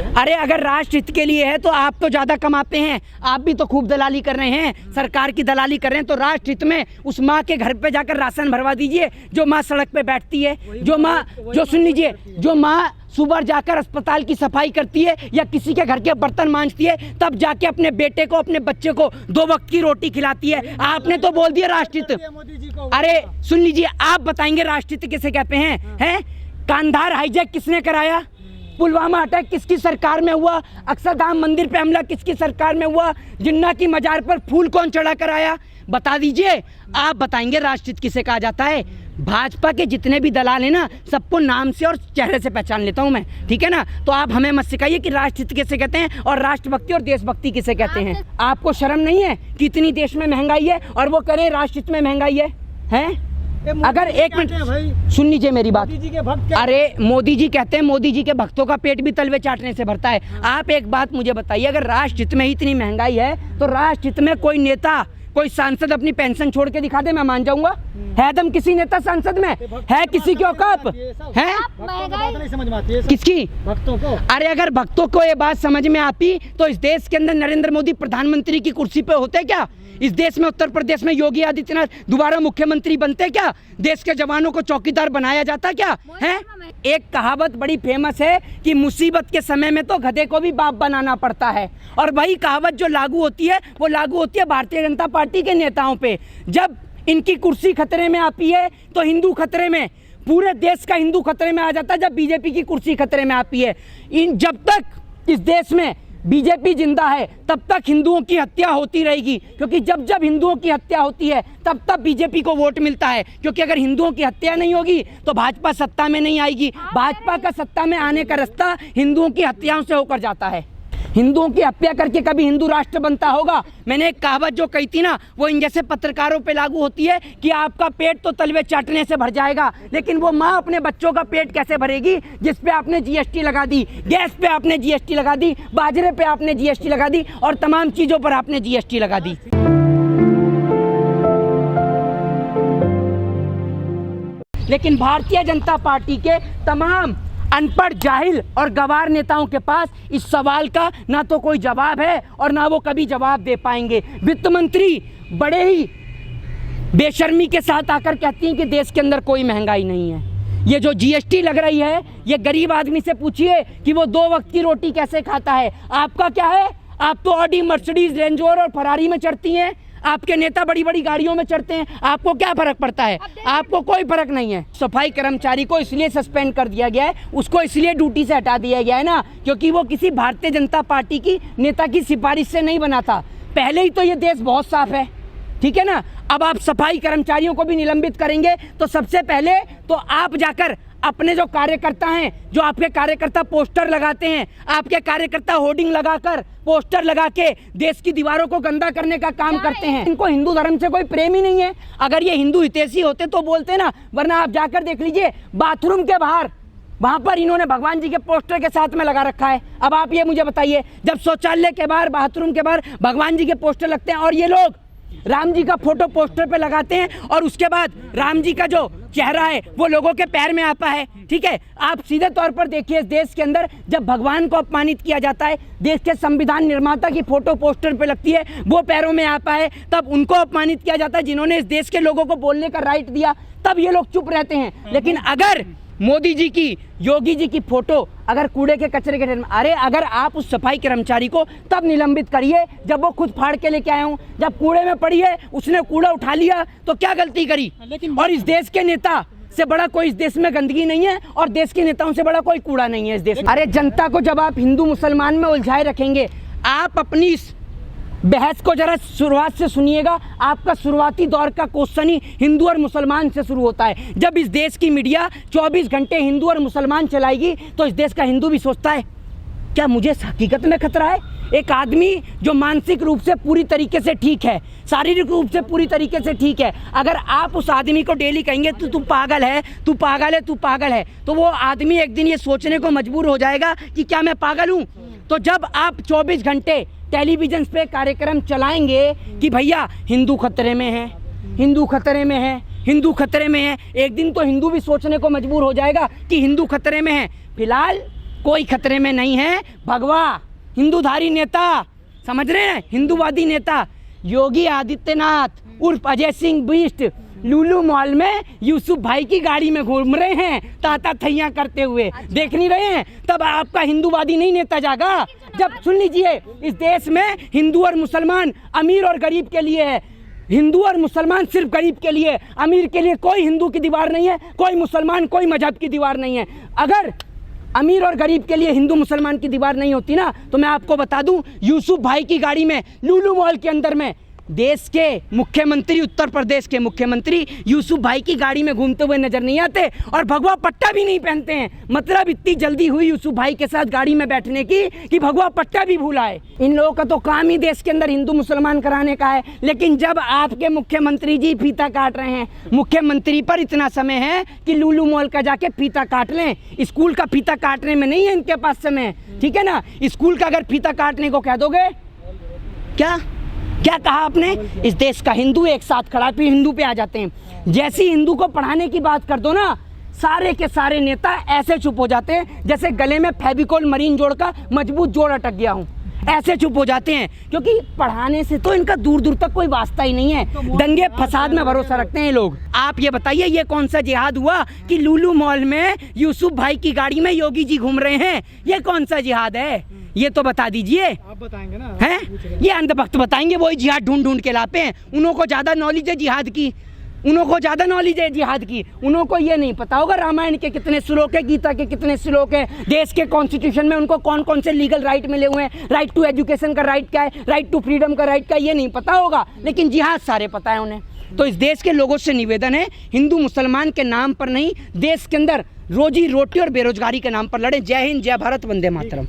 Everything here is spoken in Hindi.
है। अरे अगर राष्ट्र हित के लिए है तो आप तो ज्यादा कमाते हैं, आप भी तो खूब दलाली कर रहे हैं, सरकार की दलाली कर रहे हैं। तो राष्ट्र हित में उस माँ के घर पे जाकर राशन भरवा दीजिए जो माँ सड़क पे बैठती है, जो माँ, जो सुन लीजिए, जो माँ सुबह जाकर अस्पताल की सफाई करती है या किसी के घर के बर्तन मांजती है, तब जाके अपने बेटे को, अपने बच्चे को 2 वक्त की रोटी खिलाती है। आपने तो बोल दिया राष्ट्रहित। अरे सुन लीजिए, आप बताएंगे राष्ट्रहित किसे कहते हैं? हैं? कांधार हाईजैक किसने कराया? पुलवामा अटैक किसकी सरकार में हुआ? अक्षरधाम मंदिर पे हमला किसकी सरकार में हुआ? जिन्ना की मजार पर फूल कौन चढ़ा कर आया? बता दीजिए, आप बताएंगे राष्ट्रहित किसे कहा जाता है? भाजपा के जितने भी दलाल हैं ना, सबको नाम से और चेहरे से पहचान लेता हूं मैं, ठीक है ना? तो आप हमें मत सिखाइए कि राष्ट्रहित किसे कहते हैं और राष्ट्रभक्ति और देशभक्ति किसे कहते हैं। आपको शर्म नहीं है कि इतनी देश में महंगाई है और वो करें राष्ट्रहित में महंगाई है? हैं? अगर एक मिनट सुन लीजिए मेरी बात। अरे मोदी जी कहते हैं मोदी जी के भक्तों का पेट भी तलवे चाटने से भरता है। आप एक बात मुझे बताइए, अगर राष्ट्रहित में ही इतनी महंगाई है तो राष्ट्रहित में कोई नेता, कोई सांसद अपनी पेंशन छोड़ के दिखा दे, मैं मान जाऊंगा। है दम किसी नेता सांसद में? है किसी की औकात है? किसकी? भक्तों को। अरे अगर भक्तों को ये बात समझ में आती तो इस देश के अंदर नरेंद्र मोदी प्रधानमंत्री की कुर्सी पे होते क्या? इस देश में, उत्तर प्रदेश में योगी आदित्यनाथ दोबारा मुख्यमंत्री बनते क्या? देश के जवानों को चौकीदार बनाया जाता क्या? है? एक कहावत बड़ी फेमस है कि मुसीबत के समय में तो गधे को भी बाप बनाना पड़ता है, और वही कहावत जो लागू होती है वो लागू होती है भारतीय जनता पार्टी के नेताओं पे। जब इनकी कुर्सी खतरे में आती है तो हिंदू खतरे में, पूरे देश का हिंदू खतरे में आ जाता है। जब बीजेपी की कुर्सी खतरे में आती है, जब तक इस देश में बीजेपी जिंदा है तब तक हिंदुओं की हत्या होती रहेगी, क्योंकि जब जब हिंदुओं की हत्या होती है तब तब बीजेपी को वोट मिलता है। क्योंकि अगर हिंदुओं की हत्या नहीं होगी तो भाजपा सत्ता में नहीं आएगी। भाजपा का सत्ता में आने का रास्ता हिंदुओं की हत्याओं से होकर जाता है। हिंदुओं की हत्या करके कभी हिंदू राष्ट्र बनता होगा? मैंने एक कहावत जो कही थी ना, वो इन जैसे पत्रकारों पे लागू होती है कि आपका पेट तो तलवे चाटने से भर जाएगा, लेकिन वो माँ अपने बच्चों का पेट कैसे भरेगी जिस पे आपने जीएसटी लगा दी? गैस पे आपने जीएसटी लगा दी, बाजरे पे आपने जीएसटी लगा दी और तमाम चीजों पर आपने जीएसटी लगा दी। लेकिन भारतीय जनता पार्टी के तमाम अनपढ़, जाहिल और गवार नेताओं के पास इस सवाल का ना तो कोई जवाब है और ना वो कभी जवाब दे पाएंगे। वित्त मंत्री बड़े ही बेशर्मी के साथ आकर कहती हैं कि देश के अंदर कोई महंगाई नहीं है। ये जो जीएसटी लग रही है, ये गरीब आदमी से पूछिए कि वो 2 वक्त की रोटी कैसे खाता है। आपका क्या है? आप तो ऑडी, मर्सिडीज, रेंज रोवर और फरारी में चढ़ती हैं। आपके नेता बड़ी बड़ी गाड़ियों में चढ़ते हैं। आपको क्या फर्क पड़ता है? आपको कोई फर्क नहीं है। सफाई कर्मचारी को इसलिए सस्पेंड कर दिया गया है, उसको इसलिए ड्यूटी से हटा दिया गया है ना, क्योंकि वो किसी भारतीय जनता पार्टी की नेता की सिफारिश से नहीं बना था। पहले ही तो ये देश बहुत साफ है, ठीक है ना? अब आप सफाई कर्मचारियों को भी निलंबित करेंगे तो सबसे पहले तो आप जाकर अपने जो कार्यकर्ता हैं, जो आपके कार्यकर्ता पोस्टर लगाते हैं, आपके कार्यकर्ता होर्डिंग लगाकर, पोस्टर लगा के देश की दीवारों को गंदा करने का काम करते हैं। इनको हिंदू धर्म से कोई प्रेम ही नहीं है। अगर ये हिंदू हितैषी होते तो बोलते ना, वरना आप जाकर देख लीजिए बाथरूम के बाहर, वहां पर इन्होंने भगवान जी के पोस्टर के साथ में लगा रखा है। अब आप ये मुझे बताइए, जब शौचालय के बाहर, बाथरूम के बाहर भगवान जी के पोस्टर लगते हैं और ये लोग राम जी का फोटो पोस्टर पे लगाते हैं और उसके बाद राम जी का जो चेहरा है वो लोगों के पैर में आता है, ठीक है? आप सीधे तौर पर देखिए, इस देश के अंदर जब भगवान को अपमानित किया जाता है, देश के संविधान निर्माता की फोटो पोस्टर पे लगती है, वो पैरों में आता है, तब उनको अपमानित किया जाता है जिन्होंने इस देश के लोगों को बोलने का राइट दिया, तब ये लोग चुप रहते हैं। लेकिन अगर मोदी जी की, योगी जी की फोटो अगर कूड़े के कचरे के ढेर में, अरे अगर आप उस सफाई कर्मचारी को तब निलंबित करिए जब वो खुद फाड़ के लेके आए हों। जब कूड़े में पड़ी है, उसने कूड़ा उठा लिया तो क्या गलती करी? और इस देश के नेता से बड़ा कोई इस देश में गंदगी नहीं है और देश के नेताओं से बड़ा कोई कूड़ा नहीं है इस देश में। अरे जनता को जब आप हिंदू मुसलमान में उलझाए रखेंगे, आप अपनी इस बहस को जरा शुरुआत से सुनिएगा। आपका शुरुआती दौर का क्वेश्चन ही हिंदू और मुसलमान से शुरू होता है। जब इस देश की मीडिया 24 घंटे हिंदू और मुसलमान चलाएगी तो इस देश का हिंदू भी सोचता है क्या मुझे हकीकत में खतरा है? एक आदमी जो मानसिक रूप से पूरी तरीके से ठीक है, शारीरिक रूप से पूरी तरीके से ठीक है, अगर आप उस आदमी को डेली कहेंगे तू पागल है, तू पागल है, तू पागल है, तो वो आदमी एक दिन ये सोचने को मजबूर हो जाएगा कि क्या मैं पागल हूँ। तो जब आप 24 घंटे टेलीविजन पे कार्यक्रम चलाएंगे कि भैया हिंदू खतरे में है, हिंदू खतरे में है, हिंदू खतरे में है, एक दिन तो हिंदू भी सोचने को मजबूर हो जाएगा कि हिंदू खतरे में है। फिलहाल कोई खतरे में नहीं है। भगवा हिंदूधारी नेता, समझ रहे हैं, हिंदूवादी नेता योगी आदित्यनाथ उर्फ अजय सिंह बिष्ट लुलु मॉल में यूसुफ भाई की गाड़ी में घूम रहे हैं, ताता थैया करते हुए। देख नहीं रहे हैं? तब आपका हिंदूवादी नहीं नेता जागा। जब सुन लीजिए, इस देश में हिंदू और मुसलमान अमीर और गरीब के लिए है, हिंदू और मुसलमान सिर्फ गरीब के लिए, अमीर के लिए कोई हिंदू की दीवार नहीं है, कोई मुसलमान कोई मजहब की दीवार नहीं है। अगर अमीर और गरीब के लिए हिंदू मुसलमान की दीवार नहीं होती ना, तो मैं आपको बता दूं, यूसुफ भाई की गाड़ी में लुलु मॉल के अंदर में देश के मुख्यमंत्री, उत्तर प्रदेश के मुख्यमंत्री यूसुफ भाई की गाड़ी में घूमते हुए नजर नहीं आते और भगवा पट्टा भी नहीं पहनते हैं। मतलब इतनी जल्दी हुई यूसुफ भाई के साथ गाड़ी में बैठने की कि भगवा पट्टा भी भूला है। इन लोगों का तो काम ही देश के अंदर हिंदू मुसलमान कराने का है। लेकिन जब आपके मुख्यमंत्री जी फीता काट रहे हैं, मुख्यमंत्री पर इतना समय है कि लुलु मॉल का जाके फीता काट लें। स्कूल का फीता काटने में नहीं है इनके पास समय, ठीक है ना। स्कूल का अगर फीता काटने को कह दोगे, क्या कहा आपने? इस देश का हिंदू एक साथ खड़ा, फिर हिंदू पे आ जाते हैं। जैसी हिंदू को पढ़ाने की बात कर दो ना, सारे के सारे नेता ऐसे चुप हो जाते हैं जैसे गले में फेविकोल मरीन जोड़ का मजबूत जोड़ अटक गया हूँ, ऐसे चुप हो जाते हैं। क्योंकि पढ़ाने से तो इनका दूर दूर तक कोई वास्ता ही नहीं है, दंगे फसाद में भरोसा रखते हैं लोग। आप ये बताइए, ये कौन सा जिहाद हुआ कि लुलु मॉल में यूसुफ भाई की गाड़ी में योगी जी घूम रहे हैं? ये कौन सा जिहाद है? ये तो बता दीजिए। आप बताएंगे ना? हैं? ये अंधभक्त बताएंगे, वही जिहाद ढूंढ ढूंढ के लाते हैं। उन्हों को ज्यादा नॉलेज है जिहाद की, उन्हों को ये नहीं पता होगा रामायण के कितने श्लोक है, गीता के कितने श्लोक है, देश के कॉन्स्टिट्यूशन में उनको कौन कौन से लीगल राइट मिले हुए हैं, राइट टू एजुकेशन का राइट क्या है, राइट टू फ्रीडम का राइट क्या है, ये नहीं पता होगा। लेकिन जिहाद सारे पता है उन्हें। तो इस देश के लोगों से निवेदन है, हिंदू मुसलमान के नाम पर नहीं, देश के अंदर रोजी रोटी और बेरोजगारी के नाम पर लड़े। जय हिंद, जय भारत, वंदे मातरम।